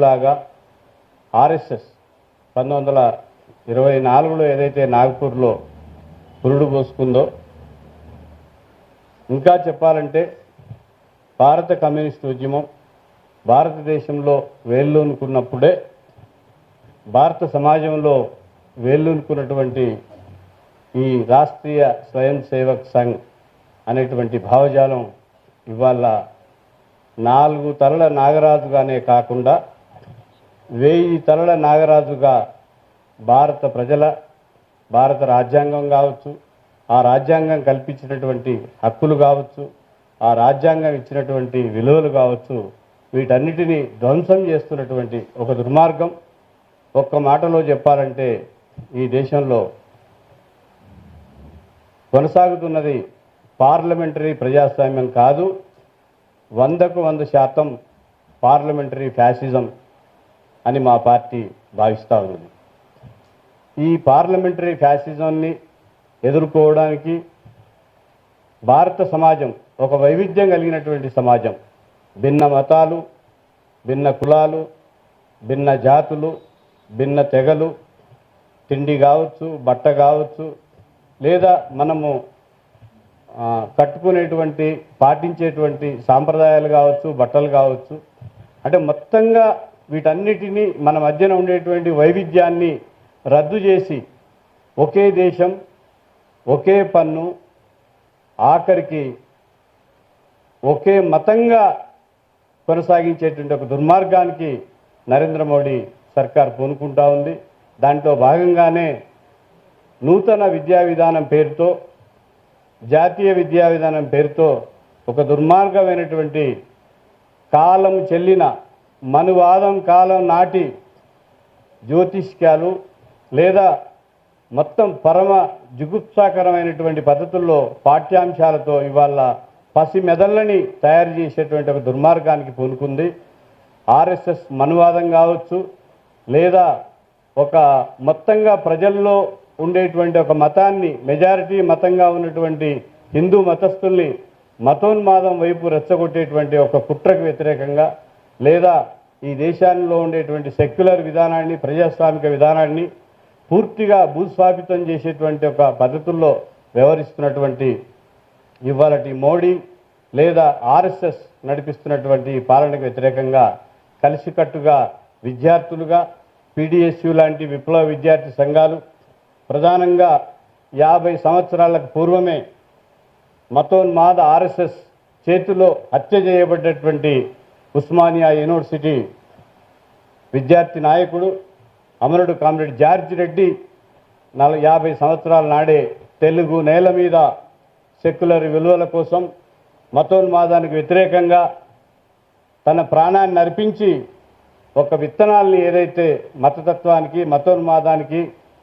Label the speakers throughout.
Speaker 1: పేరులాగా RSS 1924లో ఏదైతే నాగపూర్లో పురుడు పోసుకుందో, ఇంకా చెప్పాలంటే భారత కమ్యూనిస్ట్ ఉద్యమం భారతదేశంలో వేళ్ళూనుకున్నప్పుడే భారత సమాజంలో వేళ్ళూనుకున్నటువంటి ఈ రాష్ట్రీయ స్వయం సేవక్ సంఘ్ అనేటువంటి భావజాలం ఇవాళ 4 తలల నాగరాజుగానే కాకుండా 1000 తలల నాగరాజుగా భారత ప్రజల, భారత రాజ్యాంగం కావచ్చు, ఆ రాజ్యాంగం కల్పించినటువంటి హక్కులు కావచ్చు, ఆ రాజ్యాంగం ఇచ్చినటువంటి విలువలు కావచ్చు, వీటన్నిటినీ ధ్వంసం చేస్తున్నటువంటి ఒక దుర్మార్గం. ఒక్క మాటలో చెప్పాలంటే ఈ దేశంలో కొనసాగుతున్నది పార్లమెంటరీ ప్రజాస్వామ్యం కాదు, 100కు 100% పార్లమెంటరీ ఫ్యాసిజం అని మా పార్టీ భావిస్తూ ఉంది. ఈ పార్లమెంటరీ ఫ్యాసిజంని ఎదుర్కోవడానికి భారత సమాజం ఒక వైవిధ్యం కలిగినటువంటి సమాజం. భిన్న మతాలు, భిన్న కులాలు, భిన్న జాతులు, భిన్న తెగలు, తిండి కావచ్చు, బట్ట కావచ్చు, లేదా మనము కట్టుకునేటువంటి పాటించేటువంటి సాంప్రదాయాలు కావచ్చు, బట్టలు కావచ్చు, అంటే మొత్తంగా వీటన్నిటినీ మన మధ్యన ఉండేటువంటి వైవిధ్యాన్ని రద్దు చేసి ఒకే దేశం, ఒకే పన్ను, ఆఖరికి ఒకే మతంగా కొనసాగించేటువంటి ఒక దుర్మార్గానికి నరేంద్ర మోడీ సర్కార్ పూనుకుంటా ఉంది. దాంట్లో భాగంగానే నూతన విద్యా విధానం పేరుతో, జాతీయ విద్యా విధానం పేరుతో ఒక దుర్మార్గమైనటువంటి కాలం చెల్లిన మనువాదం కాలం నాటి జ్యోతిష్యాలు లేదా మొత్తం పరమ జుగుప్సాకరమైనటువంటి పద్ధతుల్లో పాఠ్యాంశాలతో ఇవాళ పసి మెదళ్ళని తయారు చేసేటువంటి ఒక దుర్మార్గానికి పూనుకుంది. ఆర్ఎస్ఎస్ మనువాదం కావచ్చు, లేదా ఒక మొత్తంగా ప్రజల్లో ఉండేటువంటి ఒక మతాన్ని, మెజారిటీ మతంగా ఉన్నటువంటి హిందూ మతస్థుల్ని మతోన్మాదం వైపు రెచ్చగొట్టేటువంటి ఒక కుట్రకు వ్యతిరేకంగా, లేదా ఈ దేశాల్లో ఉండేటువంటి సెక్యులర్ విధానాన్ని, ప్రజాస్వామిక విధానాన్ని పూర్తిగా భూస్వాపితం చేసేటువంటి ఒక పద్ధతుల్లో వ్యవహరిస్తున్నటువంటి ఇవాళటి మోడీ లేదా ఆర్ఎస్ఎస్ నడిపిస్తున్నటువంటి పాలనకు వ్యతిరేకంగా కలిసికట్టుగా విద్యార్థులుగా పీడిఎస్యు లాంటి విప్లవ విద్యార్థి సంఘాలు, ప్రధానంగా 50 సంవత్సరాలకు పూర్వమే మతోన్మాద ఆర్ఎస్ఎస్ చేతిలో హత్య చేయబడ్డటువంటి ఉస్మానియా యూనివర్సిటీ విద్యార్థి నాయకుడు అమరుడు కామ్రేడ్ జార్జ్ రెడ్డి 50 సంవత్సరాల నాడే తెలుగు నేల మీద సెక్యులర్ విలువల కోసం, మతోన్మాదానికి వ్యతిరేకంగా తన ప్రాణాన్ని అర్పించి ఒక విత్తనాల్ని ఏదైతే మతతత్వానికి, మతోన్మాదానికి,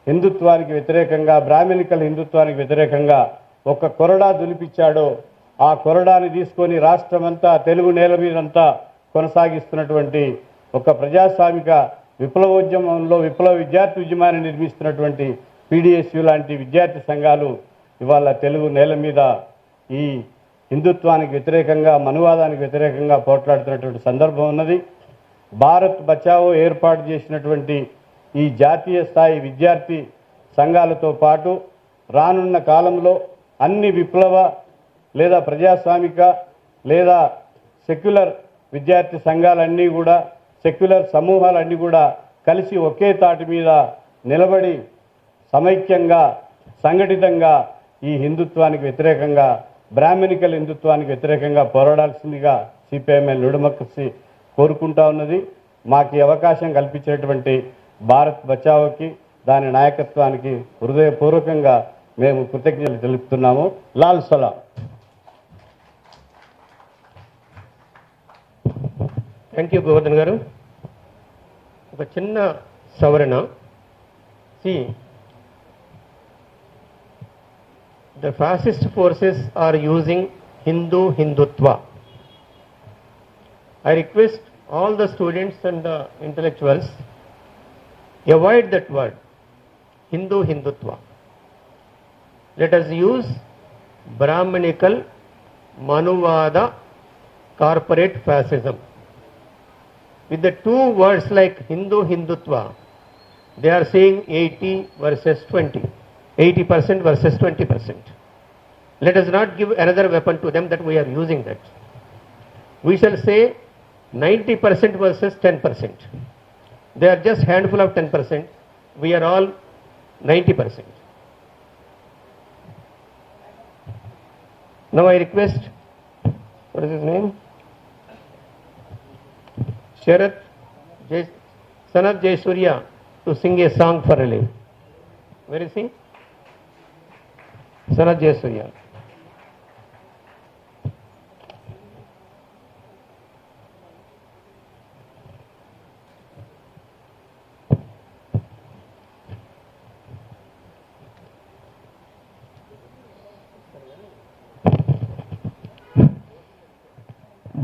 Speaker 1: హిందుత్వానికి వ్యతిరేకంగా, బ్రాహ్మణికల్ హిందుత్వానికి వ్యతిరేకంగా ఒక కొరడా దులిపించాడో, ఆ కొరడాని తీసుకొని రాష్ట్రమంతా, తెలుగు నేల మీదంతా కొనసాగిస్తున్నటువంటి ఒక ప్రజాస్వామిక విప్లవోద్యమంలో విప్లవ విద్యార్థి ఉద్యమాన్ని నిర్మిస్తున్నటువంటి పీడిఎస్యు లాంటి విద్యార్థి సంఘాలు ఇవాళ తెలుగు నేల మీద ఈ హిందుత్వానికి వ్యతిరేకంగా, మనువాదానికి వ్యతిరేకంగా పోట్లాడుతున్నటువంటి సందర్భం ఉన్నది. భారత్ బచావో ఏర్పాటు చేసినటువంటి ఈ జాతీయ స్థాయి విద్యార్థి సంఘాలతో పాటు రానున్న కాలంలో అన్ని విప్లవ లేదా ప్రజాస్వామిక లేదా సెక్యులర్ విద్యార్థి సంఘాలన్నీ కూడా, సెక్యులర్ సమూహాలన్నీ కూడా కలిసి ఒకే తాటి మీద నిలబడి సమైక్యంగా, సంఘటితంగా ఈ హిందుత్వానికి వ్యతిరేకంగా, బ్రాహ్మణికల్ హిందుత్వానికి వ్యతిరేకంగా పోరాడాల్సిందిగా సిపిఐఎంఎల్ నుడమక్కసి కోరుకుంటా ఉన్నది. మాకు ఈ అవకాశం కల్పించినటువంటి భారత్ బచావోకి, దాని నాయకత్వానికి హృదయపూర్వకంగా మేము కృతజ్ఞతలు తెలుపుతున్నాము. లాల్ సలాం.
Speaker 2: థ్యాంక్ యూ గోవర్ధన్ గారు. ఒక చిన్న సవరణ. The fascist forces are using Hindutva. I request all the students and the intellectuals avoid that word, Hindutva. Let us use Brahmanical Manuvada corporate fascism. with the two words like Hindu, Hindutva, they are saying 80 versus 20, 80% versus 20%. Let us not give another weapon to them that we are using that. We shall say 90% versus 10%. They are just handful of 10%. We are all 90%. Now I request, what is his name? Sharath, son of Jay Surya, to sing a song for relief. Where is he? Son of Jay Surya.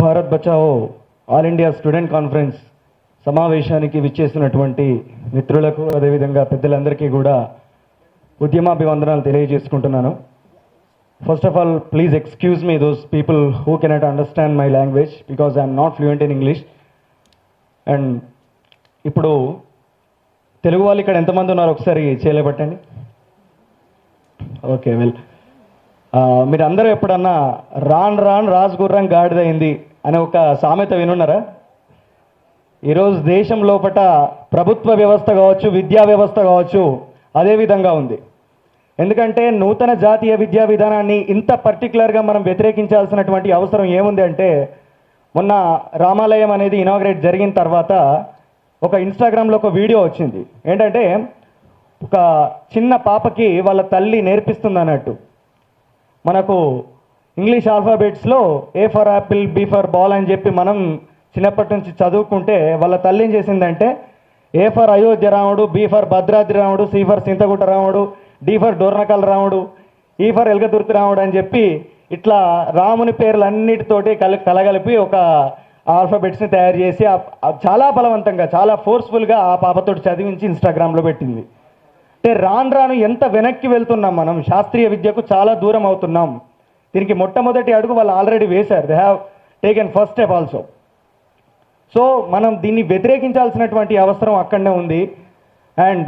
Speaker 3: Bharat Bachao all India student conference సమావేశానికి విచ్చేసినటువంటి మిత్రులకు అదేవిధంగా పెద్దలందరికీ కూడా ఉద్యమాభివందనాలు తెలియజేసుకుంటున్నాను. First of all please excuse me those people who cannot understand my language because I'm not fluent in English. And ఇప్పుడు తెలుగు వాళ్ళు ఇక్కడ ఎంతమంది ఉన్నారు ఒకసారి చేయలేబట్టండి. ఓకే వెల్, మీరు అందరూ ఎప్పుడన్నా రాన్ రాన్ రాజగుర్రం గాడిదైంది అనే ఒక సామెత వినున్నారా? ఈరోజు దేశం లోపల ప్రభుత్వ వ్యవస్థ కావచ్చు, విద్యా వ్యవస్థ కావచ్చు, అదే విధంగా ఉంది. ఎందుకంటే నూతన జాతీయ విద్యా విధానాన్ని ఇంత పర్టికులర్గా మనం వ్యతిరేకించాల్సినటువంటి అవసరం ఏముంది అంటే, మొన్న రామాలయం అనేది ఇనాగ్రేట్ జరిగిన తర్వాత ఒక ఇన్స్టాగ్రామ్లో ఒక వీడియో వచ్చింది. ఏంటంటే ఒక చిన్న పాపకి వాళ్ళ తల్లి నేర్పిస్తుంది అన్నట్టు. మనకు ఇంగ్లీష్ ఆల్ఫాబెట్స్లో A for apple, B for ball అని చెప్పి మనం చిన్నప్పటి నుంచి చదువుకుంటే వాళ్ళ తల్లి ఏం చేసిందంటే ఏ ఫర్ అయోధ్య రాముడు, బి ఫర్ భద్రాద్రి రాముడు, సి ఫర్ సింతగుట్ట రాముడు, డి ఫర్ డోర్నకల్ రాముడు, ఈ ఫర్ ఎల్గదుర్తి రాముడు అని చెప్పి ఇట్లా రాముని పేర్లన్నిటితోటి కలగలిపి ఒక ఆల్ఫాబెట్స్ని తయారు చేసి చాలా బలవంతంగా, చాలా ఫోర్స్ఫుల్గా ఆ పాపతోటి చదివించి ఇన్స్టాగ్రామ్లో పెట్టింది. అంటే రాను రాను ఎంత వెనక్కి వెళ్తున్నాం మనం, శాస్త్రీయ విద్యకు చాలా దూరం అవుతున్నాం. దీనికి మొట్టమొదటి అడుగు వాళ్ళు ఆల్రెడీ వేశారు. They have taken first step also. So మనం దీన్ని వ్యతిరేకించాల్సినటువంటి అవసరం అక్కడనే ఉంది. అండ్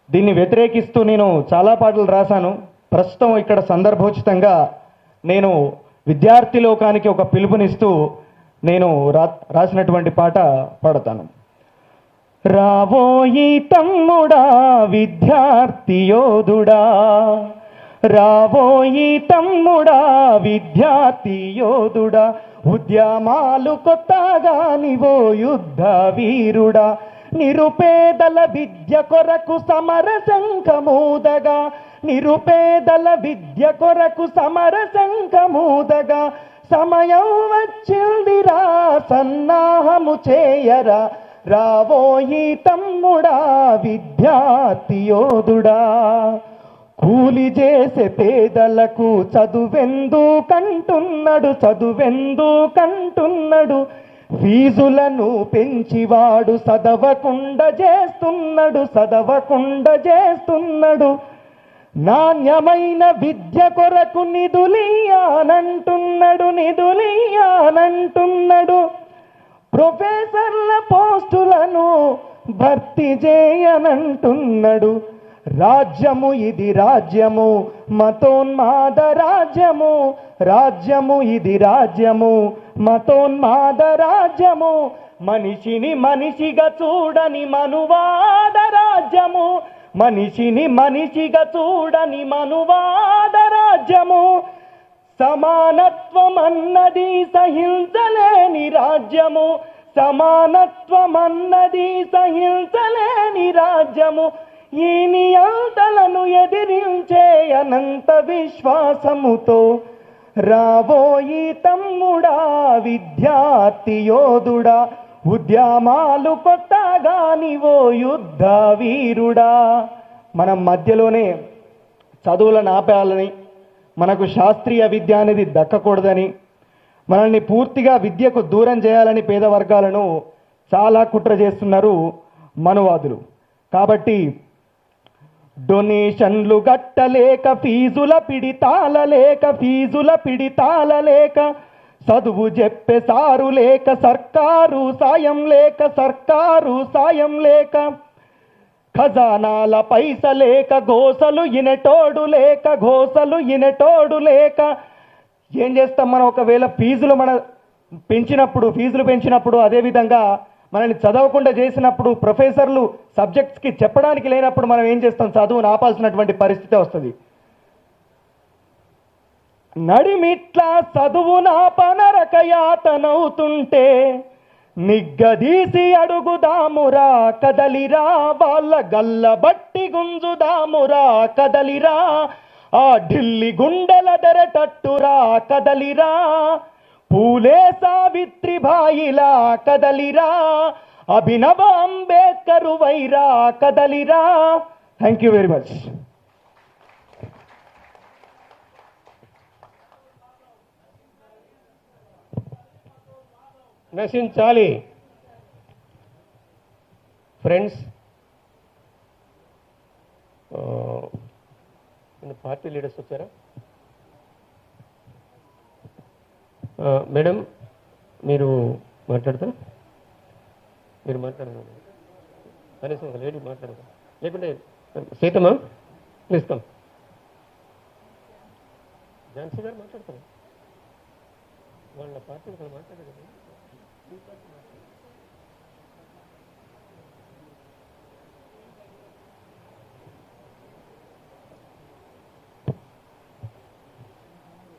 Speaker 3: దీన్ని వ్యతిరేకిస్తూ నేను చాలా పాటలు రాశాను. ప్రస్తుతం ఇక్కడ సందర్భోచితంగా నేను విద్యార్థి లోకానికి ఒక పిలుపునిస్తూ నేను రాసినటువంటి పాట పాడతాను. రావోయి తమ్ముడా విద్యార్థి యోధుడా, రావోయి తమ్ముడా విద్యార్థి యోధుడా, ఉద్యమాలు కొత్తగా నీవో యుద్ధ వీరుడా, నిరుపేదల విద్య కొరకు సమర శంఖమూదగా, నిరుపేదల విద్య కొరకు సమర శంఖమూదగా, సమయం వచ్చిందిరా సన్నాహము చేయరా, రావోయి తమ్ముడా విద్యార్థి యోధుడా. కూలి చేసే పేదలకు చదువెందుకంటున్నాడు, చదువెందుకంటున్నాడు, ఫీజులను పెంచివాడు చదవకుండా చేస్తున్నాడు, చదవకుండా చేస్తున్నాడు, నాణ్యమైన విద్య కొరకు నిధులియానంటున్నాడు, నిధులియానంటున్నాడు, ప్రొఫెసర్ల పోస్టులను భర్తీ చేయనంటున్నాడు. రాజ్యము ఇది రాజ్యము, మతోన్మాద రాజ్యము, రాజ్యము ఇది రాజ్యము, మతోన్మాద రాజ్యము, మనిషిని మనిషిగా చూడని మనువాద రాజ్యము, మనిషిని మనిషిగా చూడని మనువాద రాజ్యము, సమానత్వం అన్నది సహించలేని రాజ్యము, సమానత్వం అన్నది సహించలేని రాజ్యము, ఈ నియంతలను ఎదిరించే అనంత విశ్వాసముతో రావోయి తమ్ముడా విద్యార్థి యోధుడా, ఉద్యమాలు కొత్తగా నీవో యుద్ధ వీరుడా. మనం మధ్యలోనే చదువులను ఆపేయాలని, మనకు శాస్త్రీయ విద్య అనేది దక్కకూడదని, మనల్ని పూర్తిగా విద్యకు దూరం చేయాలని పేద వర్గాలను చాలా కుట్ర చేస్తున్నారు మనువాదులు. కాబట్టి డొనేషన్లు గట్టలేక, ఫీజుల పిడితాల లేక, ఫీజుల పిడితాల లేక, చదువు చెప్పే సారు లేక సర్కారు సాయం లేక, సర్కారు సాయం లేక, ఖజానాల పైస లేక, ఘోసలు ఇనటోడు లేక, ఘోసలు ఇనటోడు లేక. ఏం చేస్తాం మనం? ఒకవేళ ఫీజులు పెంచినప్పుడు అదేవిధంగా మనల్ని చదవకుండా చేసినప్పుడు, ప్రొఫెసర్లు సబ్జెక్ట్స్కి చెప్పడానికి లేనప్పుడు మనం ఏం చేస్తాం? చదువును ఆపాల్సినటువంటి పరిస్థితి వస్తుంది. నడిమిట్లా చదువునాపనరక యాతనవుతుంటే నిగ్గదీసి అడుగుదామురా కదలిరా, వాళ్ళ గల్ల బట్టి గుంజుదామురా కదలిరా, ఆ ఢిల్లీ గుండెల దెరటట్టురా కదలిరా, పూలే సావిత్రిబాయిలా కదలిరా, అభినవ అంబేద్కరు వైరా కదలిరా. Thank you very much.
Speaker 2: నశించాలి. ఫ్రెండ్స్, పార్టీ లీడర్స్ వచ్చారా? మేడం మీరు మాట్లాడతారా? మీరు మాట్లాడదా? కనీసం ఒక లేడీ మాట్లాడదా? లేకుంటే సీతమ్మా ప్లీజ్ కమ్. ఝాన్సీ గారు మాట్లాడతారా? వాళ్ళ పార్టీ మాట్లాడారు.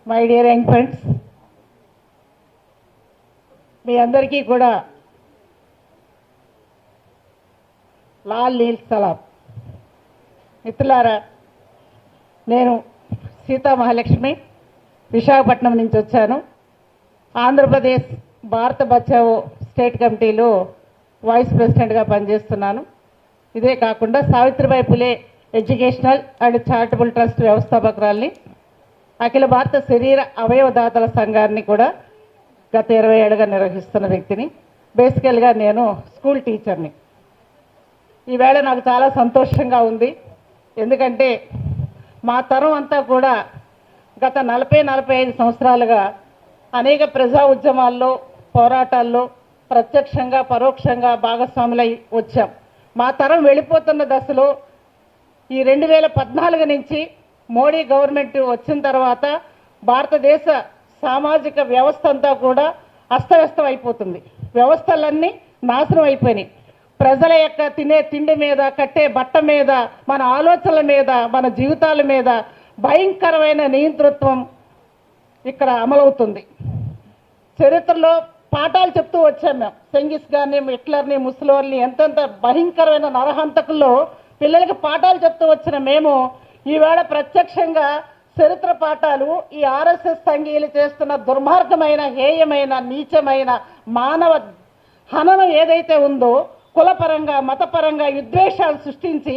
Speaker 4: మై డియర్ యంగ్ ఫ్రెండ్స్, మీ అందరికీ కూడా లాల్ నీల్ సలాం. మిత్రులారా, నేను సీతా మహాలక్ష్మి విశాఖపట్నం నుంచి వచ్చాను. ఆంధ్రప్రదేశ్ భారత బచావో స్టేట్ కమిటీలో వైస్ ప్రెసిడెంట్గా పనిచేస్తున్నాను. ఇదే కాకుండా Savitribai Phule educational and charitable trust వ్యవస్థాపకురాల్ని, అఖిల భారత శరీర అవయవదాతల సంఘాన్ని కూడా గత 20 ఏళ్ళుగా నిర్వహిస్తున్న వ్యక్తిని. బేసికల్గా నేను స్కూల్ టీచర్ని. ఈవేళ నాకు చాలా సంతోషంగా ఉంది. ఎందుకంటే మా తరం అంతా కూడా గత 40-45 సంవత్సరాలుగా అనేక ప్రజా ఉద్యమాల్లో, పోరాటాల్లో ప్రత్యక్షంగా పరోక్షంగా భాగస్వాములై వచ్చాం. మా తరం వెళ్ళిపోతున్న దశలో ఈ 2014 నుంచి మోడీ గవర్నమెంట్ వచ్చిన తర్వాత భారతదేశ సామాజిక వ్యవస్థ అంతా కూడా అస్తవ్యస్తం అయిపోతుంది. వ్యవస్థలన్నీ నాశనం అయిపోయినాయి. ప్రజల యొక్క తినే తిండి మీద, కట్టే బట్ట మీద, మన ఆలోచనల మీద, మన జీవితాల మీద భయంకరమైన నియంతృత్వం ఇక్కడ అమలవుతుంది. చరిత్రలో పాఠాలు చెప్తూ వచ్చాం మేము. సెంగిస్ గారిని, హిట్లర్ని, ముసలోర్ని, ఎంతెంత భయంకరమైన నరహంతకుల్లో పిల్లలకి పాఠాలు చెప్తూ వచ్చిన మేము ఈవేళ ప్రత్యక్షంగా చరిత్ర పాఠాలు ఈ ఆర్ఎస్ఎస్ సంఘీయులు చేస్తున్న దుర్మార్గమైన, హేయమైన, నీచమైన మానవ హననం ఏదైతే ఉందో, కులపరంగా మతపరంగా విద్వేషాలు సృష్టించి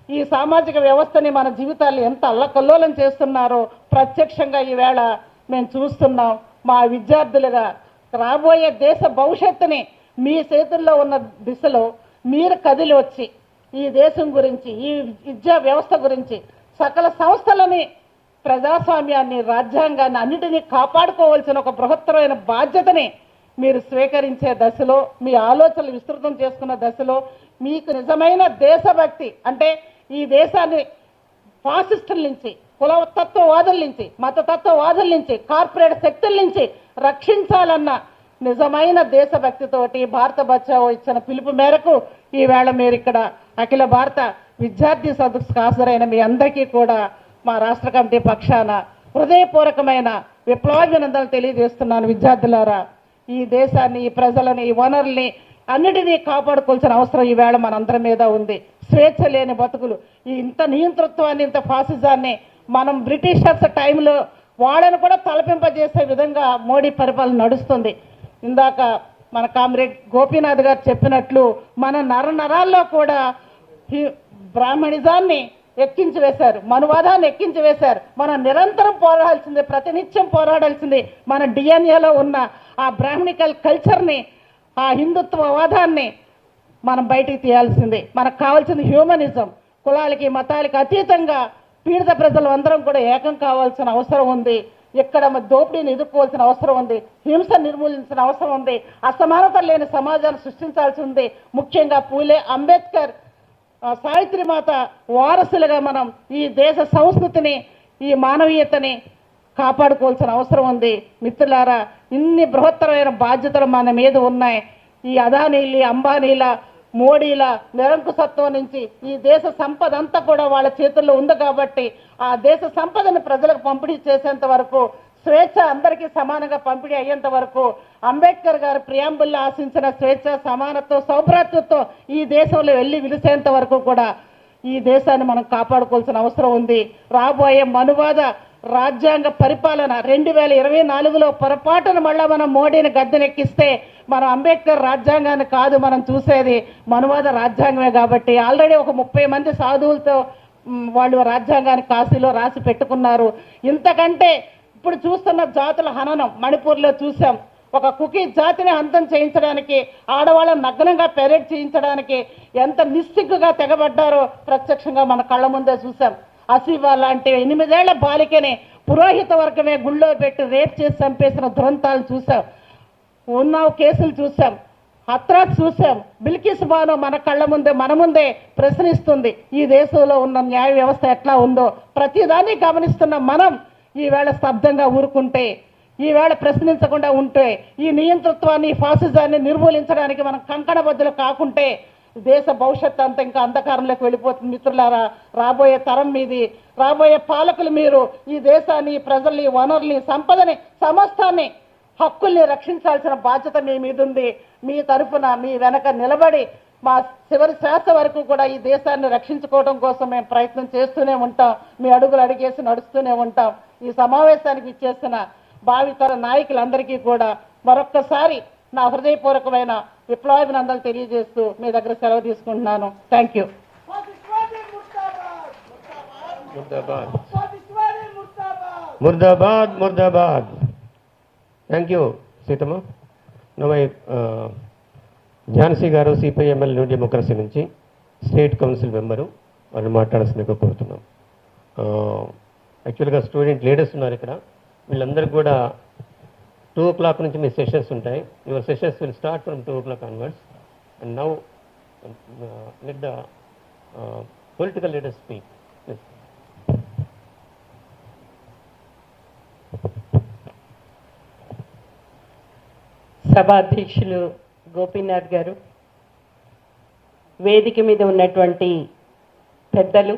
Speaker 4: ఈ సామాజిక వ్యవస్థని, మన జీవితాలు ఎంత అల్లకల్లోలం చేస్తున్నారో ప్రత్యక్షంగా ఈవేళ మేము చూస్తున్నాం. మా విద్యార్థులుగా రాబోయే దేశ భవిష్యత్తుని మీ చేతుల్లో ఉన్న దిశలో మీరు కదిలి వచ్చి ఈ దేశం గురించి, ఈ విద్యా వ్యవస్థ గురించి, సకల సంస్థలని, ప్రజాస్వామ్యాన్ని, రాజ్యాంగాన్ని అన్నిటినీ కాపాడుకోవాల్సిన ఒక బృహత్తరమైన బాధ్యతని మీరు స్వీకరించే దశలో, మీ ఆలోచనలు విస్తృతం చేసుకున్న దశలో మీకు నిజమైన దేశభక్తి అంటే ఈ దేశాన్ని ఫాసిస్టుల నుంచి, కులతత్వవాదుల నుంచి, మతతత్వవాదుల నుంచి, కార్పొరేట్ శక్తుల నుంచి రక్షించాలన్న నిజమైన దేశభక్తితోటి భారత బచావో ఇచ్చిన పిలుపు మేరకు ఈవేళ మీరు ఇక్కడ అఖిల భారత విద్యార్థి సదస్సుకు హాజరైన మీ అందరికీ కూడా మా రాష్ట్ర కమిటీ పక్షాన హృదయపూర్వకమైన విప్లవాభినందనలు తెలియజేస్తున్నాను. విద్యార్థులారా, ఈ దేశాన్ని, ఈ ప్రజలని, ఈ వనరుల్ని అన్నిటినీ కాపాడుకోవాల్సిన అవసరం ఈవేళ మనందరి మీద ఉంది. స్వేచ్ఛ లేని బతుకులు, ఈ ఇంత నియంతృత్వాన్ని, ఇంత ఫాసిజాన్ని మనం బ్రిటిషర్స్ టైంలో వాళ్ళని కూడా తలపింపజేసే విధంగా మోడీ పరిపాలన నడుస్తుంది. ఇందాక మన కామ్రేడ్ గోపీనాథ్ గారు చెప్పినట్లు మన నరాల్లో కూడా బ్రాహ్మణిజాన్ని ఎక్కించి వేశారు, మనువాదాన్ని ఎక్కించి వేశారు. మనం నిరంతరం పోరాడాల్సిందే, ప్రతినిత్యం పోరాడాల్సిందే. మన డిఎన్ఏలో ఉన్న ఆ బ్రాహ్మణికల్ కల్చర్ని, ఆ హిందుత్వవాదాన్ని మనం బయటికి తీయాల్సిందే. మనకు కావాల్సింది హ్యూమనిజం. కులాలకి మతాలకి అతీతంగా పీడిత ప్రజలు అందరం కూడా ఏకం కావాల్సిన అవసరం ఉంది. ఇక్కడ దోపిడీని ఎదుర్కోవాల్సిన అవసరం ఉంది, హింస నిర్మూలించిన అవసరం ఉంది, అసమానత లేని సమాజాన్ని సృష్టించాల్సి ఉంది. ముఖ్యంగా పూలే అంబేద్కర్ సావిత్రిమాత వారసులుగా మనం ఈ దేశ సంస్కృతిని, ఈ మానవీయతని కాపాడుకోవాల్సిన అవసరం ఉంది. మిత్రులారా, ఇన్ని బృహత్తరమైన బాధ్యతలు మన మీద ఉన్నాయి. ఈ అదానీల, అంబానీల, మోడీల నిరంకుశత్వం నుంచి ఈ దేశ సంపద అంతా కూడా వాళ్ళ చేతుల్లో ఉంది కాబట్టి ఆ దేశ సంపదను ప్రజలకు పంపిణీ చేసేంత వరకు, స్వేచ్ఛ అందరికీ సమానంగా పంపిణీ అయ్యేంత వరకు, అంబేద్కర్ గారు ప్రియాంబుల్లో ఆశించిన స్వేచ్ఛ, సమానత్వం, సౌభ్రాతృత్వం ఈ దేశంలో వెళ్ళి విలిసేంత వరకు కూడా ఈ దేశాన్ని మనం కాపాడుకోవాల్సిన అవసరం ఉంది. రాబోయే మనువాద రాజ్యాంగ పరిపాలన 2024లో పొరపాటున మళ్ళా మనం మోడీని గద్దెనెక్కిస్తే మనం అంబేద్కర్ రాజ్యాంగాన్ని కాదు మనం చూసేది, మనువాద రాజ్యాంగమే. కాబట్టి ఆల్రెడీ ఒక 30 మంది సాధువులతో వాళ్ళు రాజ్యాంగాన్ని కాశీలో రాసి పెట్టుకున్నారు. ఇంతకంటే ఇప్పుడు చూస్తున్న జాతుల హననం మణిపూర్లో చూసాం. ఒక కుకీ జాతిని అంతం చేయించడానికి, ఆడవాళ్ళని నగ్నంగా పెరేడ్ చేయించడానికి ఎంత నిస్సిగ్గుగా తెగబడ్డారో ప్రత్యక్షంగా మన కళ్ళ ముందే చూసాం. అసీఫా లాంటి 8 ఏళ్ల బాలికని పురోహిత వర్గమే గుళ్ళో పెట్టి రేప్ చేసి చంపేసిన దురంతాలు చూసాం. ఉన్నావు కేసులు చూసాం, హత్రాస్ చూసాం. బిల్కిస్ బాను మన కళ్ళ ముందే, మన ముందే ప్రశ్నిస్తుంది ఈ దేశంలో ఉన్న న్యాయ వ్యవస్థ ఎట్లా ఉందో. ప్రతిదాన్ని గమనిస్తున్న మనం ఈవేళ స్తబ్దంగా ఊరుకుంటే, ఈవేళ ప్రశ్నించకుండా ఉంటే, ఈ నియంతృత్వాన్ని, ఫాసిజాన్ని నిర్మూలించడానికి మనం కంకణబద్దులు కాకుంటే దేశ భవిష్యత్తు అంతా ఇంకా అంధకారంలోకి వెళ్ళిపోతుంది. మిత్రులారా, రాబోయే తరం మీది, రాబోయే పాలకులు మీరు ఈ దేశాన్ని, ప్రజల్ని, వనరుల్ని, సంపదని, సమస్తాన్ని, హక్కుల్ని రక్షించాల్సిన బాధ్యత మీ మీద ఉంది. మీ తరఫున, మీ వెనక నిలబడి మా చివరి శ్వాస వరకు కూడా ఈ దేశాన్ని రక్షించుకోవడం కోసం మేము ప్రయత్నం చేస్తూనే ఉంటాం. మీ అడుగులు అడిగేసి నడుస్తూనే ఉంటాం. ఈ సమావేశానికి ఇచ్చేసిన భావితర నాయకులందరికీ కూడా మరొక్కసారి నా హృదయపూర్వకమైన విప్లవాభినందనలు తెలియజేస్తూ మీ దగ్గర సెలవు తీసుకుంటున్నాను. Thank you.
Speaker 2: ముర్దాబాద్ ముర్దాబాద్. Thank you Seethamma. నమై ఝాన్సీ గారు సిపిఐఎంఎల్ న్యూ డెమోక్రసీ నుంచి స్టేట్ కౌన్సిల్ మెంబరు, వాళ్ళు మాట్లాడాల్సిందిగా కోరుతున్నాం. యాక్చువల్గా స్టూడెంట్ లీడర్స్ ఉన్నారు ఇక్కడ, వీళ్ళందరికీ కూడా 2 o'clock నుంచి మీ సెషన్స్ ఉంటాయి. Your sessions will start from 2 o'clock onwards. And now let the political leaders speak.
Speaker 5: సభాధ్యక్షులు గోపీనాథ్ గారు, వేదిక మీద ఉన్నటువంటి పెద్దలు,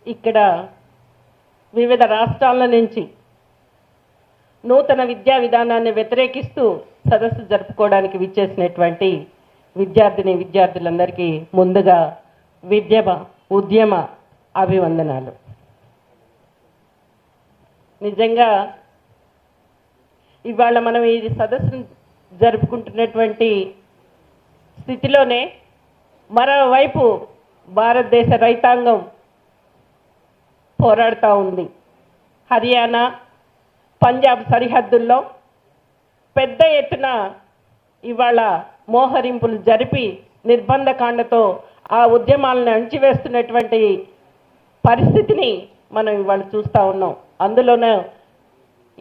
Speaker 5: ఇక్కడ వివిధ రాష్ట్రాల నుంచి నూతన విద్యా విధానాన్ని వ్యతిరేకిస్తూ సదస్సు జరుపుకోవడానికి విచ్చేసినటువంటి విద్యార్థులందరికీ ముందుగా ఉద్యమ అభివందనాలు. నిజంగా ఇవాళ మనం ఈ సదస్సును జరుపుకుంటున్నటువంటి స్థితిలోనే మరోవైపు భారతదేశ రైతాంగం పోరాడుతూ ఉంది. హర్యానా, పంజాబ్ సరిహద్దుల్లో పెద్ద ఎత్తున ఇవాళ మోహరింపులు జరిపి నిర్బంధకాండతో ఆ ఉద్యమాలను అణిచివేస్తున్నటువంటి పరిస్థితిని మనం ఇవాళ చూస్తూ ఉన్నాం. అందులోనే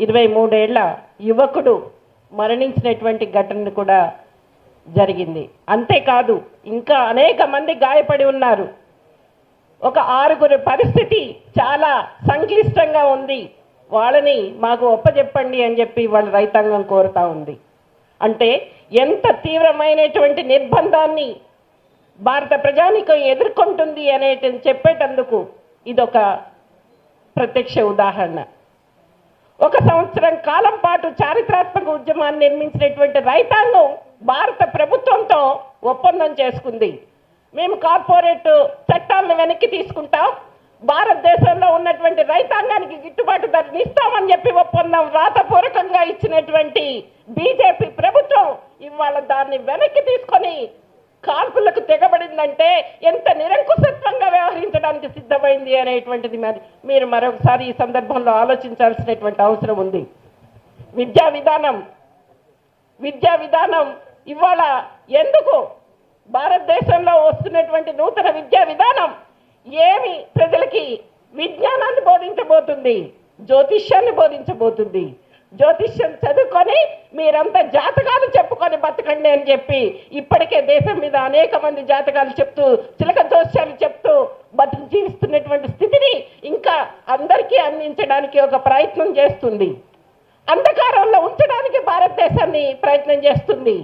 Speaker 5: 23 ఏళ్ల యువకుడు మరణించినటువంటి ఘటన కూడా జరిగింది. అంతేకాదు ఇంకా అనేక మంది గాయపడి ఉన్నారు. ఒక 6 పరిస్థితి చాలా సంక్లిష్టంగా ఉంది. వాళ్ళని మాకు ఒప్పజెప్పండి అని చెప్పి వాళ్ళ రైతాంగం కోరుతా ఉంది. అంటే ఎంత తీవ్రమైనటువంటి నిర్బంధాన్ని భారత ప్రజానీకం ఎదుర్కొంటుంది అనేటిది చెప్పేటందుకు ఇదొక ప్రత్యక్ష ఉదాహరణ. 1 సంవత్సరం కాలం పాటు చారిత్రాత్మక ఉద్యమాన్ని నిర్మించినటువంటి రైతాంగం భారత ప్రభుత్వంతో ఒప్పందం చేసుకుంది. మేము కార్పొరేట్ చట్టాలను వెనక్కి తీసుకుంటాం, భారతదేశంలో ఉన్నటువంటి రైతాంగానికి గిట్టుబాటు ధరని ఇస్తామని చెప్పి ఒప్పందం రాతపూర్వకంగా ఇచ్చినటువంటి బీజేపీ ప్రభుత్వం ఇవాళ దాన్ని వెనక్కి తీసుకొని కాల్పులకు తెగబడిందంటే ఎంత నిరంకుశత్వంగా వ్యవహరించడానికి సిద్ధమైంది అనేటువంటిది మీరు మరొకసారి ఈ సందర్భంలో ఆలోచించాల్సినటువంటి అవసరం ఉంది. విద్యా విధానం ఇవాళ ఎందుకు భారతదేశంలో వస్తున్నటువంటి నూతన విద్యా విధానం ఏమి ప్రజలకి విజ్ఞానాన్ని బోధించబోతుంది, జ్యోతిష్యాన్ని బోధించబోతుంది. జ్యోతిష్యం చదువుకొని మీరంతా జాతకాలు చెప్పుకొని బతకండి అని చెప్పి ఇప్పటికే దేశం మీద అనేక మంది జాతకాలు చెప్తూ చిలక జోస్యాలు చెప్తూ బతుకు జీవిస్తున్నటువంటి స్థితిని ఇంకా అందరికీ అందించడానికి ఒక ప్రయత్నం చేస్తుంది. అంధకారంలో ఉంచడానికి భారతదేశాన్ని ప్రయత్నం చేస్తుంది.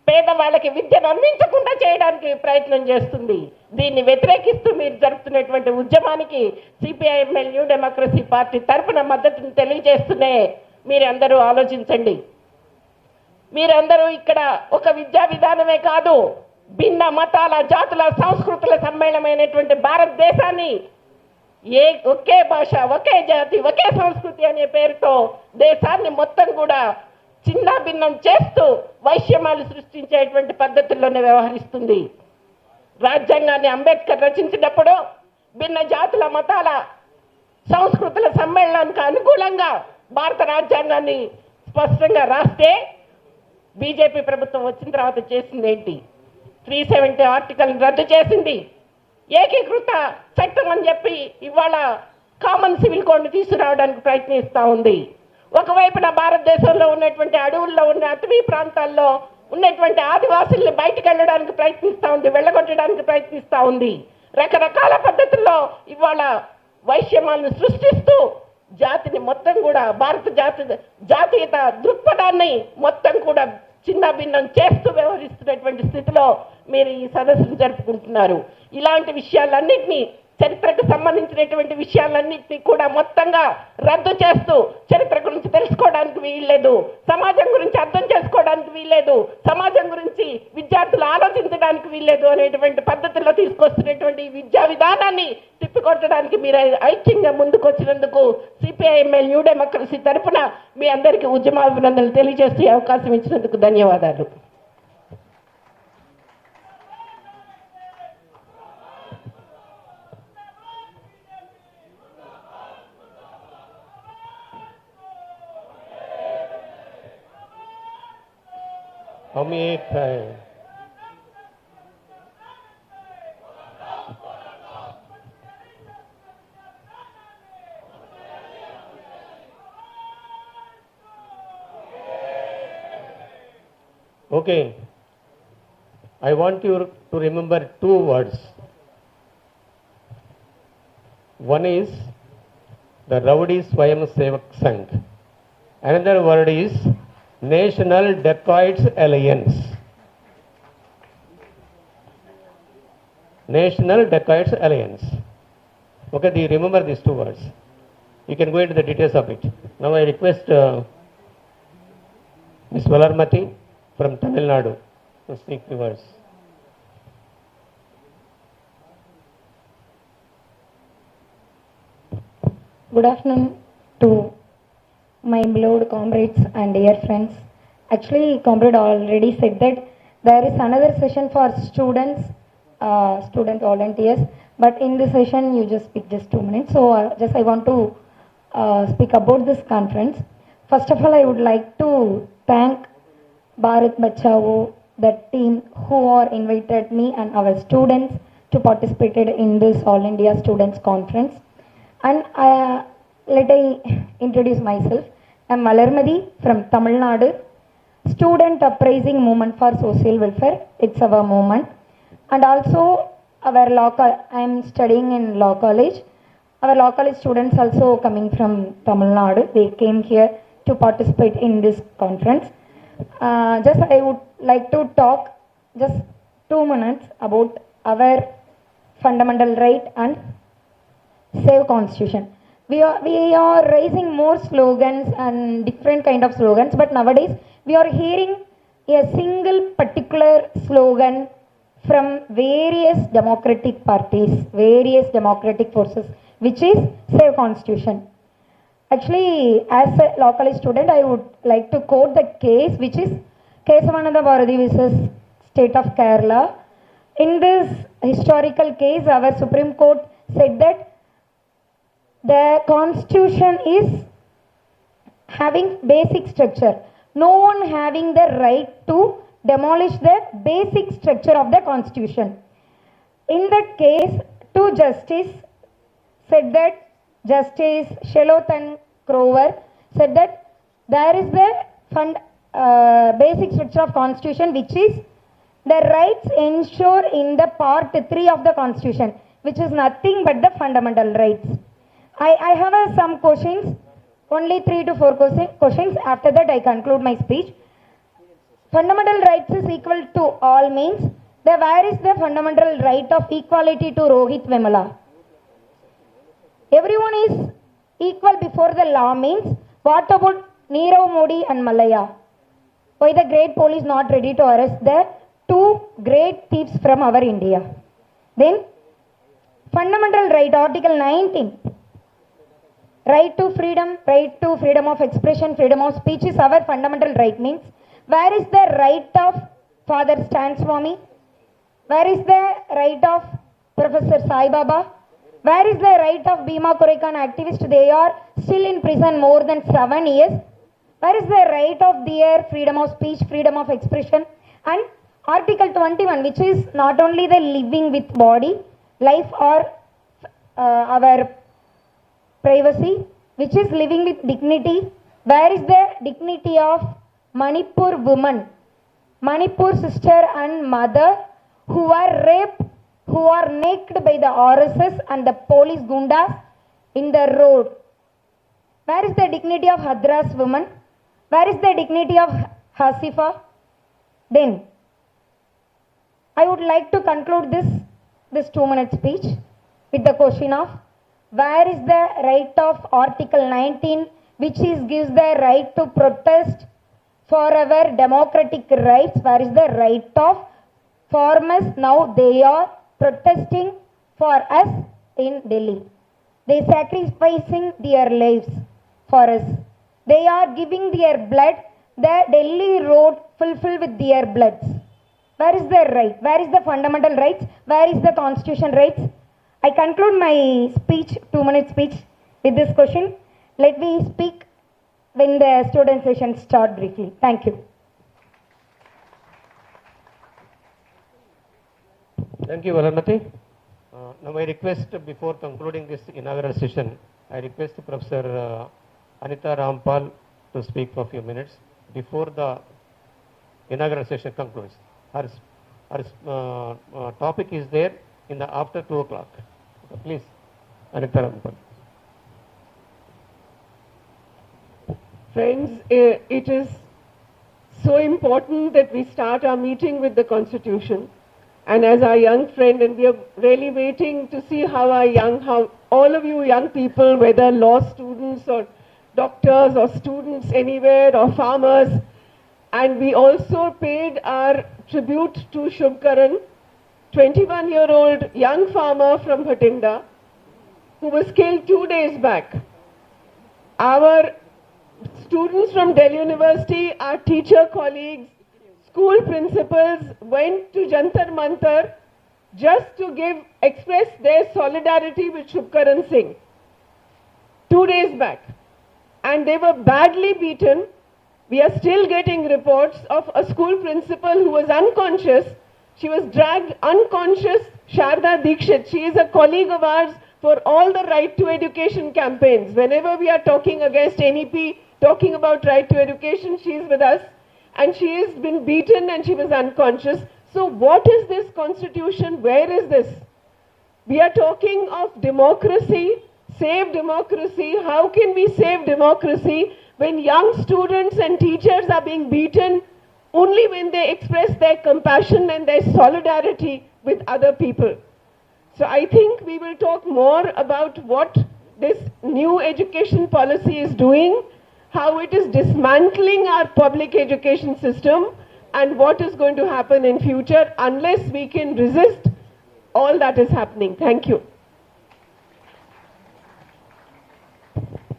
Speaker 5: పేదవాళ్ళకి విద్యను అందించకుండా చేయడానికి ప్రయత్నం చేస్తుంది. దీన్ని వ్యతిరేకిస్తూ మీరు జరుపుతున్నటువంటి ఉద్యమానికి సిపిఐఎంఎల్ న్యూ డెమోక్రసీ పార్టీ తరఫున మద్దతును తెలియజేస్తూనే మీరందరూ ఆలోచించండి. మీరందరూ ఇక్కడ ఒక విద్యా విధానమే కాదు, భిన్న మతాల, జాతుల, సంస్కృతుల సమ్మేళనమైనటువంటి భారతదేశాన్ని ఒకే భాష, ఒకే జాతి, ఒకే సంస్కృతి అనే పేరుతో దేశాన్ని మొత్తం కూడా చిన్న భిన్నం చేస్తూ వైషమ్యాలు సృష్టించేటువంటి పద్ధతుల్లోనే వ్యవహరిస్తుంది. రాజ్యాంగాన్ని అంబేద్కర్ రచించినప్పుడు భిన్న జాతుల, మతాల, సంస్కృతుల సమ్మేళనానికి అనుకూలంగా భారత రాజ్యాంగాన్ని స్పష్టంగా రాస్తే బీజేపీ ప్రభుత్వం వచ్చిన తర్వాత చేసింది ఏంటి? 370 ఆర్టికల్ని రద్దు చేసింది. ఏకీకృత చట్టం అని చెప్పి ఇవాళ కామన్ సివిల్ కోడ్ని తీసుకురావడానికి ప్రయత్నిస్తూ ఉంది. ఒకవైపున భారతదేశంలో ఉన్నటువంటి అడవుల్లో ఉన్న అటవీ ప్రాంతాల్లో ఉన్నటువంటి ఆదివాసుల్ని బయటకు వెళ్ళడానికి ప్రయత్నిస్తూ ఉంది, వెళ్ళగొట్టడానికి ప్రయత్నిస్తూ ఉంది. రకరకాల పద్ధతుల్లో ఇవాళ వైషమ్యాలను సృష్టిస్తూ జాతిని మొత్తం కూడా జాతీయత దృక్పథాన్ని మొత్తం కూడా చిన్న భిన్నం చేస్తూ వ్యవహరిస్తున్నటువంటి స్థితిలో మీరు ఈ సదస్సును జరుపుకుంటున్నారు. ఇలాంటి విషయాలన్నింటినీ, చరిత్రకు సంబంధించినటువంటి విషయాలన్నింటినీ కూడా మొత్తంగా రద్దు చేస్తూ చరిత్ర గురించి తెలుసుకోవడానికి వీల్లేదు, సమాజం గురించి అర్థం చేసుకోవడానికి వీల్లేదు, సమాజం గురించి విద్యార్థులు ఆలోచించడానికి వీల్లేదు అనేటువంటి పద్ధతుల్లో తీసుకొస్తున్నటువంటి విద్యా విధానాన్ని తిప్పికొట్టడానికి మీరు ఐక్యంగా ముందుకు వచ్చినందుకు సిపిఐఎంఎల్ న్యూ డెమోక్రసీ తరఫున మీ అందరికీ ఉద్యమాభినందనలు తెలియజేస్తూ అవకాశం ఇచ్చినందుకు ధన్యవాదాలు.
Speaker 2: हम एक है. Okay, I want you to remember 2 words. One is the Rowdy Swayam Sevak Sangh. Another word is National Dacoits Alliance. National Dacoits Alliance. Okay, do you remember these 2 words? You can go into the details of it. Now I request Ms. Valarmati from Tamil Nadu to speak the words.
Speaker 6: Good afternoon to my beloved comrades and dear friends. Actually, comrade already said that there is another session for students, student volunteers, but in this session you just speak just 2 minutes. So I want to speak about this conference. First of all, I would like to thank Bharat Bachao, the team who are invited me and our students to participate in this All India Students Conference. And let I introduce myself. I am Malarmadi from Tamil Nadu. Student Uprising Movement for Social Welfare. It's our movement. And also our I am studying in law college. Our law college students also coming from Tamil Nadu. They came here to participate in this conference. Just I would like to talk just 2 minutes about our fundamental right and save constitution. We are raising more slogans and different kind of slogans, but nowadays we are hearing a single particular slogan from various democratic parties, various democratic forces, which is save constitution. Actually, as a law college student, I would like to quote the case, which is Kesavananda Bharati versus State of Kerala. In this historical case, our Supreme Court said that the constitution is having basic structure. No one having the right to demolish the basic structure of the constitution. In that case, 2 justices said that Justice Shelothan Crover said that there is the basic structure of constitution, which is the rights enshrined in the part 3 of the constitution, which is nothing but the fundamental rights. I have some questions, only 3 to 4 questions. After that I conclude my speech. Fundamental rights is equal to all means, where is the fundamental right of equality to Rohit Vemala? Everyone is equal before the law means, what about Nirav Modi and Malaya? Why the great police not ready to arrest the 2 great thieves from our India? Then, fundamental right, Article 19. Right to freedom of expression, freedom of speech is our fundamental right means, where is the right of Father Stan Swami? Where is the right of Professor Sai Baba? Where is the right of Bhima Korekan activists? They are still in prison more than 7 years. Where is the right of their freedom of speech, freedom of expression? And Article 21, which is not only the living with body, life or our privacy, which is living with dignity. Where is the dignity of Manipur woman, Manipur sister and mother who are raped, who are naked by the RSS and the police gundas in the road? Where is the dignity of Hadras woman? Where is the dignity of Hasifa? Then, I would like to conclude this 2-minute speech with the question of, where is the right of Article 19, which gives the right to protest for our democratic rights? Where is the right of farmers? Now they are protesting for us in Delhi. They sacrificing their lives for us. They are giving their blood. The Delhi road fulfilled with their bloods. Where is the right? Where is the fundamental rights? Where is the constitution rights? I conclude my speech, 2-minute speech, with this question. Let me speak when the student session start briefly. Thank you.
Speaker 2: Thank you, Valanati. Now I request, before concluding this inaugural session, I request Professor Anita Rampal to speak for a few minutes before the inaugural session concludes. Her topic is there in the after 2 o'clock. Please, Anita Rampal.
Speaker 5: Friends, it is so important that we start our meeting with the Constitution. And as our young friend, and we are really waiting to see how all of you young people, whether law students or doctors or students anywhere or farmers, and we also paid our tribute to Shubkaran, 21-year-old young farmer from Bhatinda, who was killed 2 days back. Our students from Delhi University, our teacher colleagues, school principals went to Jantar Mantar just to express their solidarity with Shubkaran Singh 2 days back. And they were badly beaten. We are still getting reports of a school principal who was unconscious. She was dragged unconscious, Sharda Dikshit. She is a colleague of ours for all the right to education campaigns. Whenever we are talking against NEP, talking about right to education, she is with us. And she has been beaten and she was unconscious. So what is this constitution? Where is this? We are talking of democracy, save democracy. How can we save democracy when young students and teachers are being beaten only when they express their compassion and their solidarity with other people? So I think we will talk more about what this new education policy is doing, how it is dismantling our public education system, and what is going to happen in future unless we can resist all that is happening. Thank you.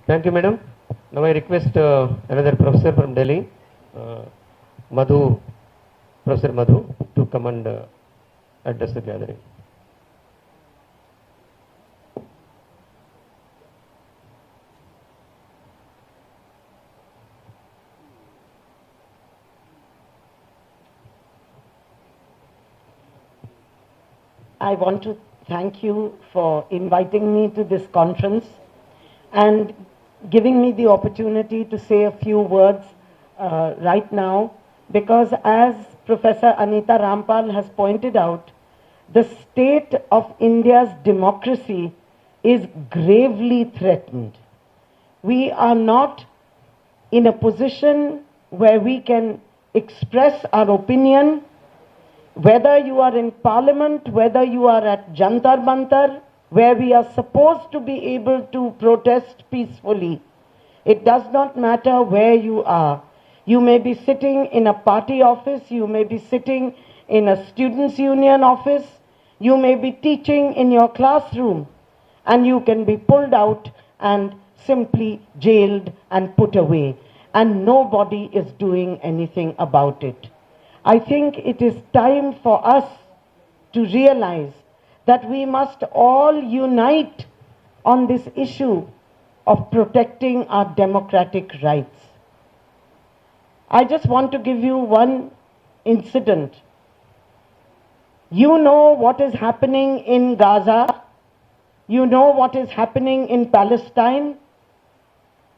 Speaker 2: Thank you, madam. Now I request another professor from Delhi, Professor Madhu, to come and address the gathering.
Speaker 7: I want to thank you for inviting me to this conference.
Speaker 5: and giving me the opportunity to say a few words right now, because as Professor Anita Rampal has pointed out, the state of India's democracy is gravely threatened. We are not in a position where we can express our opinion, whether you are in Parliament, whether you are at Jantar Mantar, where we are supposed to be able to protest peacefully. It does not matter where you are. You may be sitting in a party office, you may be sitting in a students' union office, you may be teaching in your classroom, and you can be pulled out and simply jailed and put away, and nobody is doing anything about it. I think it is time for us to realize that we must all unite on this issue of protecting our democratic rights. I just want to give you one incident. You know what is happening in Gaza, you know what is happening in Palestine,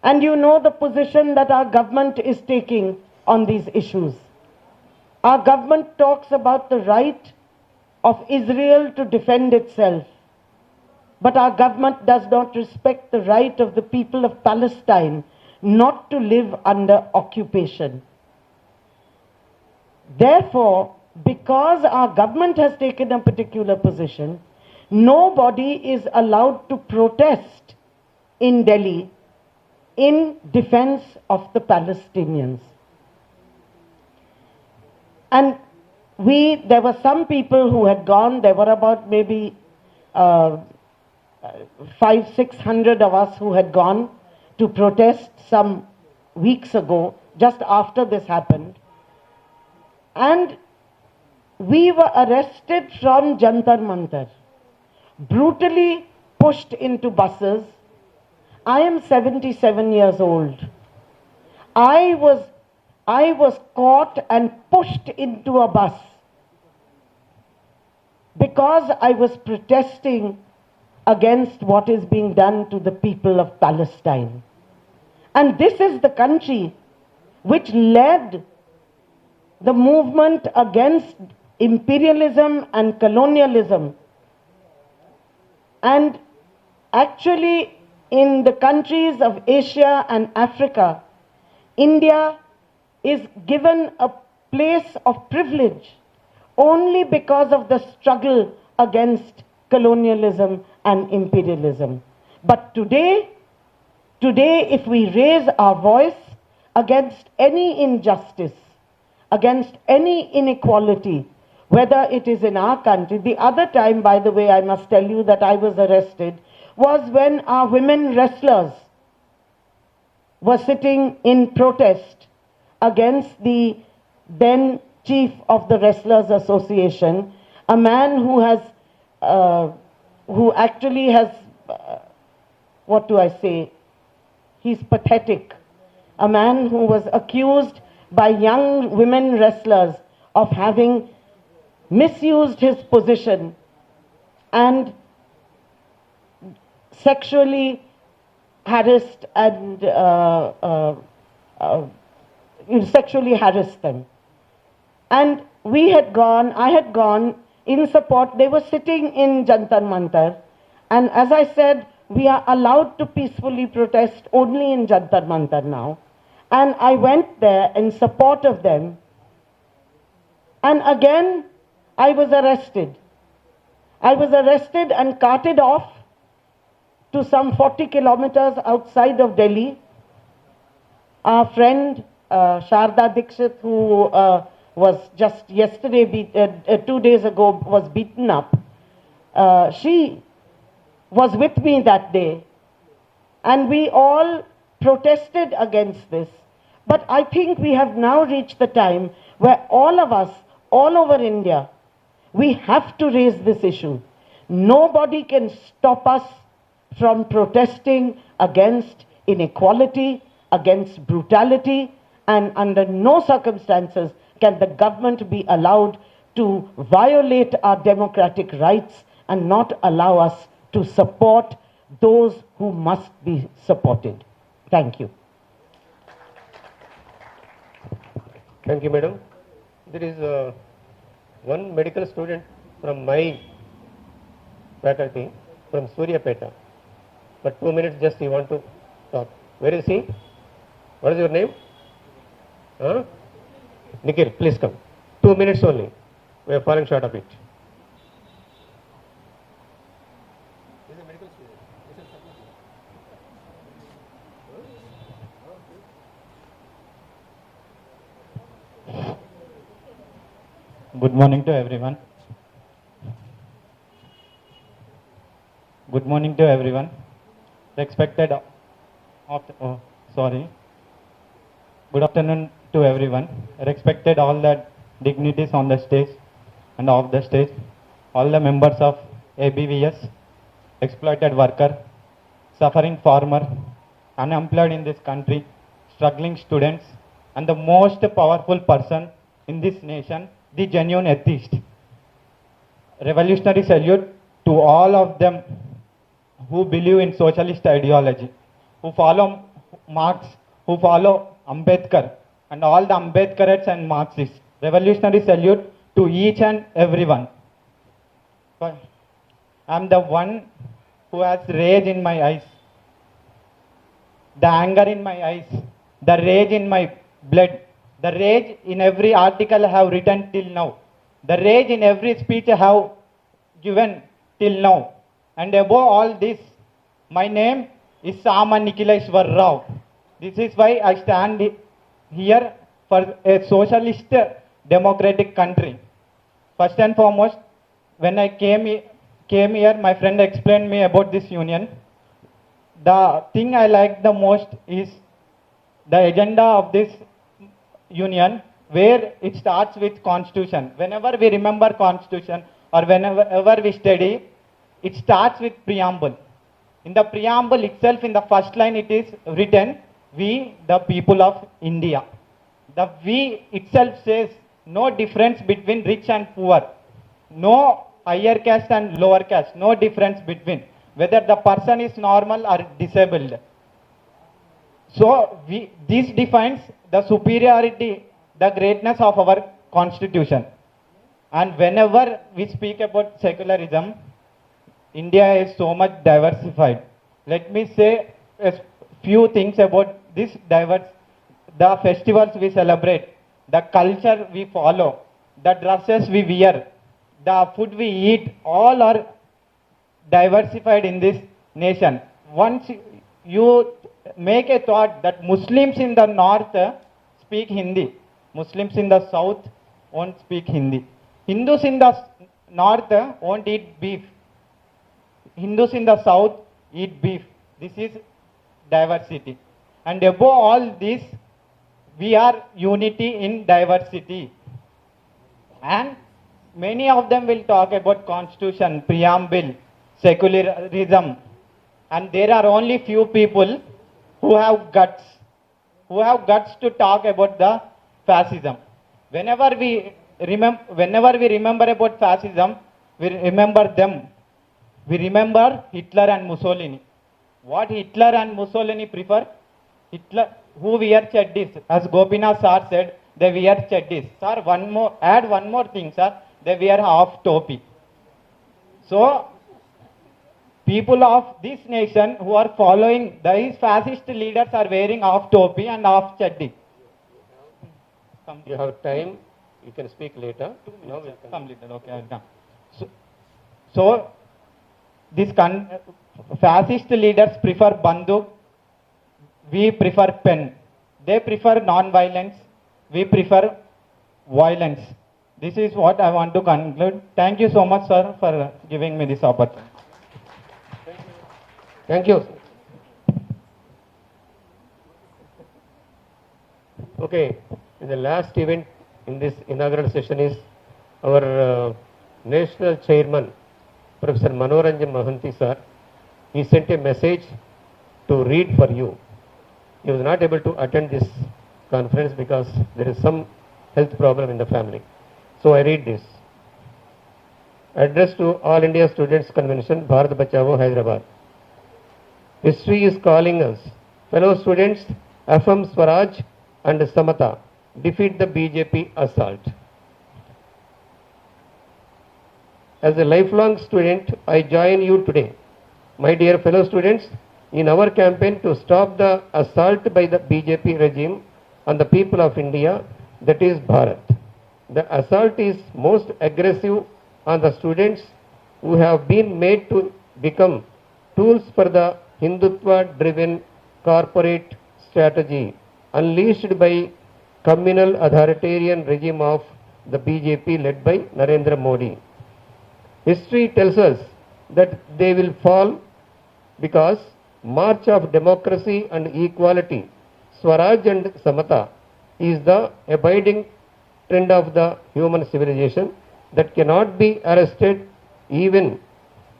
Speaker 5: and you know the position that our government is taking on these issues. Our government talks about the right of Israel to defend itself, but our government does not respect the right of the people of Palestine not to live under occupation. Therefore, because our government has taken a particular position, nobody is allowed to protest in Delhi in defense of the Palestinians. And there were some people who had gone, there were about maybe 500-600 of us who had gone to protest some weeks ago, just after this happened. And we were arrested from Jantar Mantar, brutally pushed into buses. I am 77 years old. I was caught and pushed into a bus because I was protesting against what is being done to the people of Palestine. And this is the country which led the movement against imperialism and colonialism. And actually, in the countries of Asia and Africa, India is given a place of privilege only because of the struggle against colonialism and imperialism. But today, if we raise our voice against any injustice, against any inequality, whether it is in our country. The other time, by the way, I must tell you that I was arrested, was when our women wrestlers were sitting in protest against the then chief of the Wrestlers Association, a man who has, who actually has, what do I say, he's pathetic. A man who was accused by young women wrestlers of having misused his position and sexually harassed and sexually harassed them. And we had gone, I had gone in support. They were sitting in Jantar Mantar, and as I said, we are allowed to peacefully protest only in Jantar Mantar now. And I went there in support of them, and again I was arrested. I was arrested and carted off to some 40 kilometers outside of Delhi. Our friend Sharda Dixit, who was just yesterday, 2 days ago, was beaten up. She was with me that day, and we all protested against this. But I think we have now reached the time where all of us, all over India, we have to raise this issue. Nobody can stop us from protesting against inequality, against brutality, and under no circumstances can the government be allowed to violate our democratic rights and not allow us to support those who must be supported. Thank you.
Speaker 2: Thank you, madam. There is one medical student from my faculty, from Suryapeta. For 2 minutes just he want to talk. Where is he? What is your name? Huh? Nikhil, please come. 2 minutes only. We are falling short of it.
Speaker 7: Good morning to everyone. Good morning to everyone. Respected Good afternoon to everyone. Respected all the dignities on the stage and off the stage, all the members of ABVS, exploited worker, suffering farmer, unemployed in this country, struggling students, and the most powerful person in this nation, the genuine atheist. Revolutionary salute to all of them who believe in socialist ideology, who follow Marx, who follow Ambedkar, and all the Ambedkarites and Marxists. Revolutionary salute to each and everyone. I am the one who has rage in my eyes, the anger in my eyes, the rage in my blood, the rage in every article I have written till now, the rage in every speech I have given till now. And above all this, my name is Sama Nikhileshwar Rao. This is why I stand here for a socialist democratic country. First and foremost, when I came here, my friend explained me about this union. The thing I like the most is the agenda of this union, where it starts with constitution. Whenever we remember constitution or whenever we study, it starts with preamble. In the preamble itself, in the first line, it is written, "We, the people of India." The "we" itself says no difference between rich and poor, no higher caste and lower caste, no difference between whether the person is normal or disabled. So this defines the superiority, the greatness of our constitution. And whenever we speak about secularism, India is so much diversified. Let me say a few things about this diverse. The festivals we celebrate, the culture we follow, the dresses we wear, the food we eat, all are diversified in this nation. Once you make a thought that Muslims in the north speak Hindi, Muslims in the south won't speak Hindi. Hindus in the north won't eat beef. Hindus in the south eat beef. This is diversity. And above all this, we are unity in diversity. And many of them will talk about constitution, preamble, secularism. And there are only few people who have guts to talk about the fascism. Whenever we remember about fascism, we remember them. We remember Hitler and Mussolini. What Hitler and Mussolini prefer? Hitler, who wear chaddis, as Gopinath sir said, they wear chaddis. Sir, add one more thing, sir. They wear half topi. So, people of this nation who are following these fascist leaders are wearing half topi and half chaddi.
Speaker 2: You have time, you can speak later. Now we'll
Speaker 7: Completed, okay, I'll come. So these fascist leaders prefer banduk, we prefer pen. They prefer non-violence, we prefer violence. This is what I want to conclude. Thank you so much, sir, for giving me this opportunity.
Speaker 2: Thank you. Okay, the last event in this inaugural session is our national chairman, Professor Manoranjan Mahanti sir. He sent a message to read for you. He was not able to attend this conference because there is some health problem in the family. So I read this. Address to All India Students Convention, Bharat Bachao, Hyderabad. History is calling us. Fellow students, affirm Swaraj and Samata. Defeat the BJP assault. As a lifelong student, I join you today. My dear fellow students, in our campaign to stop the assault by the BJP regime on the people of India, that is Bharat. The assault is most aggressive on the students who have been made to become tools for the Hindutva-driven corporate strategy unleashed by communal authoritarian regime of the BJP led by Narendra Modi. History tells us that they will fall because march of democracy and equality, Swaraj and Samata, is the abiding trend of the human civilization that cannot be arrested even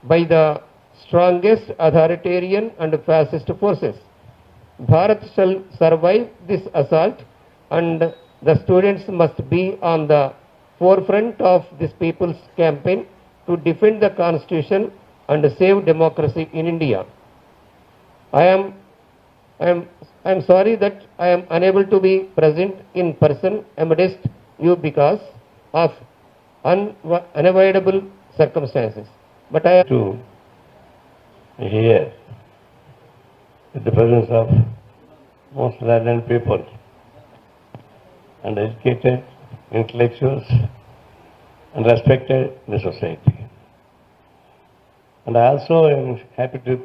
Speaker 2: by the strongest authoritarian and fascist forces. Bharat shall survive this assault, and the students must be on the forefront of this people's campaign to defend the constitution and save democracy in India. I am sorry that I am unable to be present in person amidst you because of unavoidable circumstances. But I am
Speaker 1: To hear with the presence of most learned people and educated intellectuals and respected in the society. And I also am happy to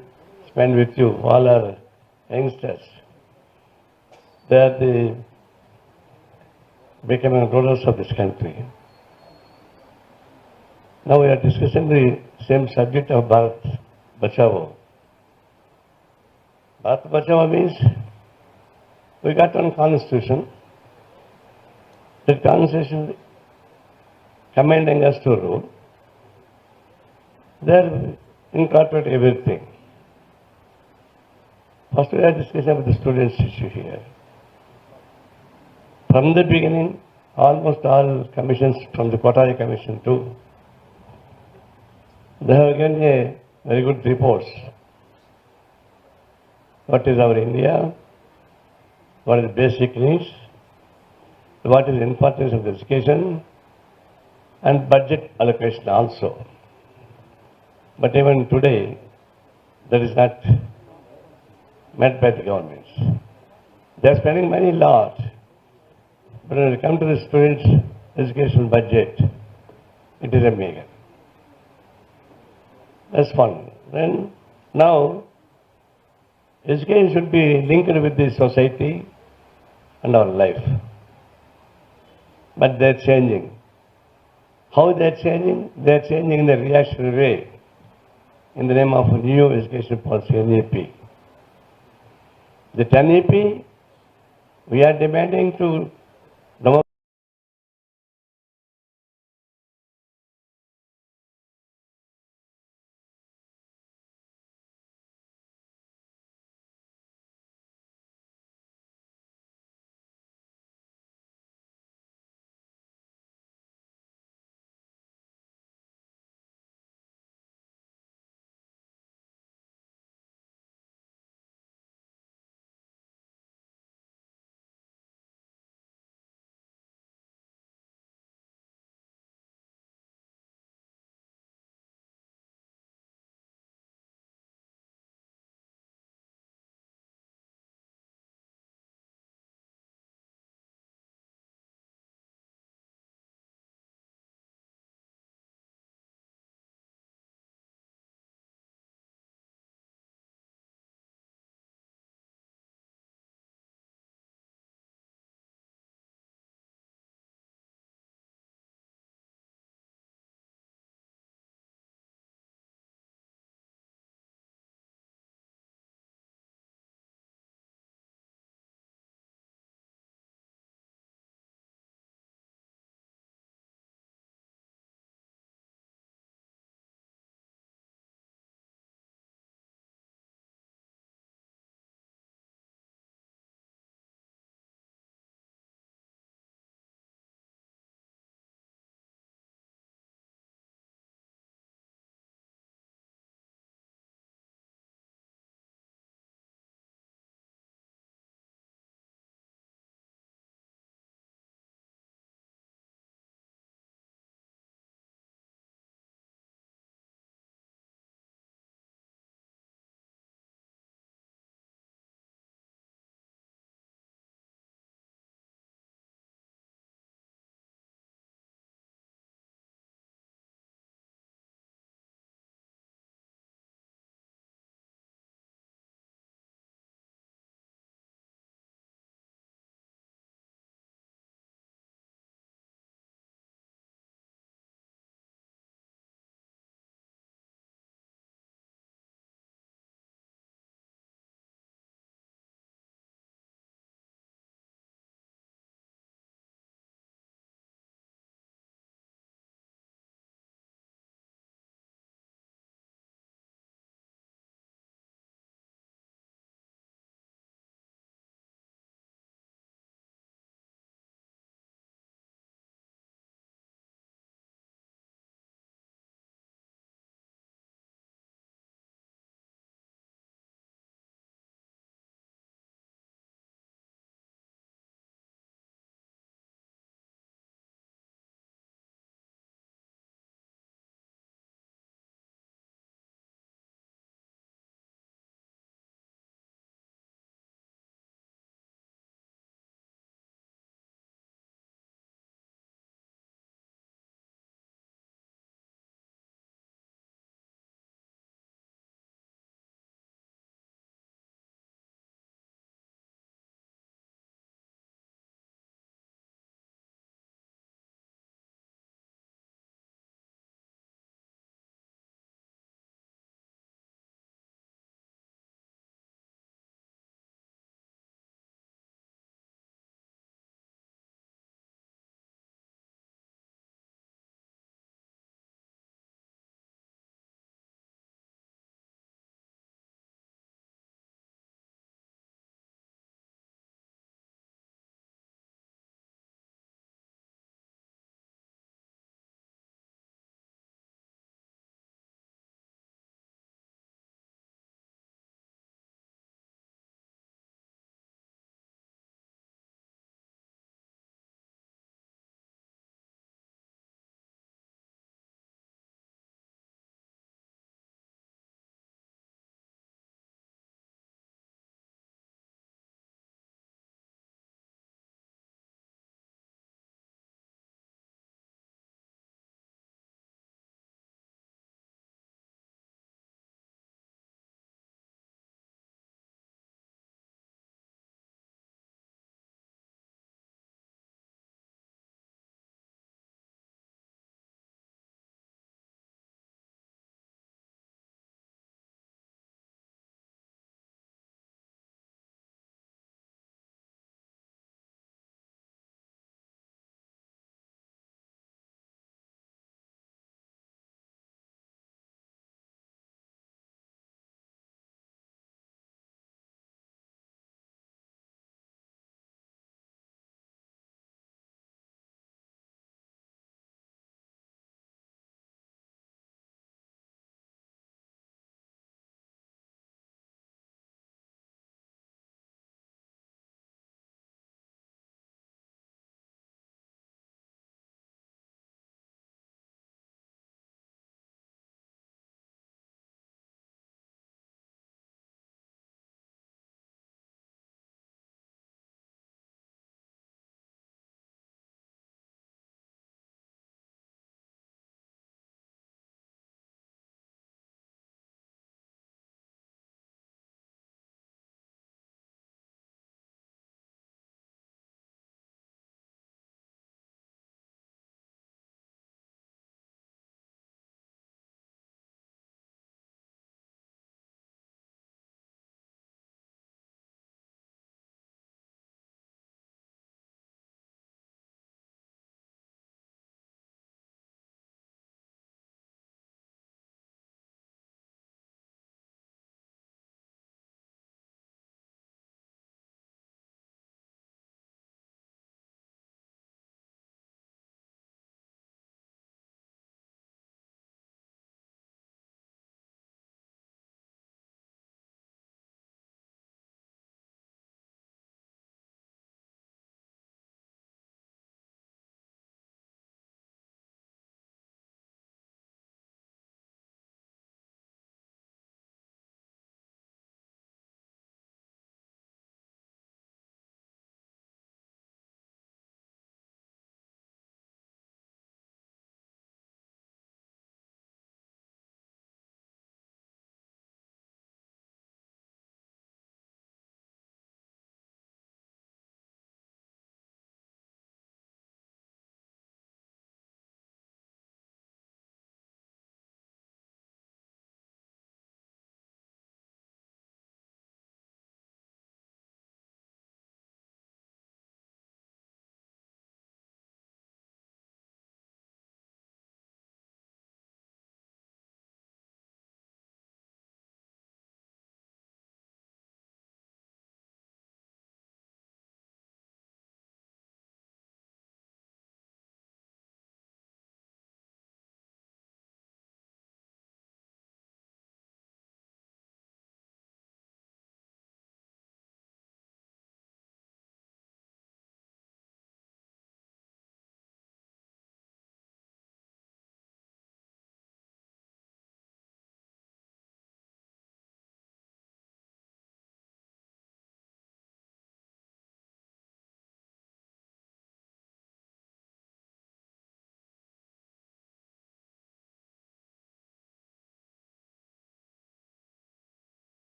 Speaker 1: spend with you all our youngsters. They are the becoming rulers of this country. Now we are discussing the same subject of Bharat Bachao. Bharat Bachao means we got one constitution. That constitution commanding us to rule. There incorporate everything. First we are discussing with the students issue here. From the beginning, almost all commissions from the Kottari Commission too, they have given a very good reports. What is our India? What is basic needs? What is the importance of education? And budget allocation also. But even today, that is not met by the governments. They are spending money a lot. But when it comes to the students' education budget, it is a meager. That's fun. Then now, education should be linked with the society and our life. But they're changing. How they're changing? They're changing in a reactionary way in the name of new education policy, NEP. The NEP, we are demanding to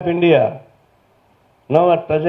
Speaker 1: India. Now at present,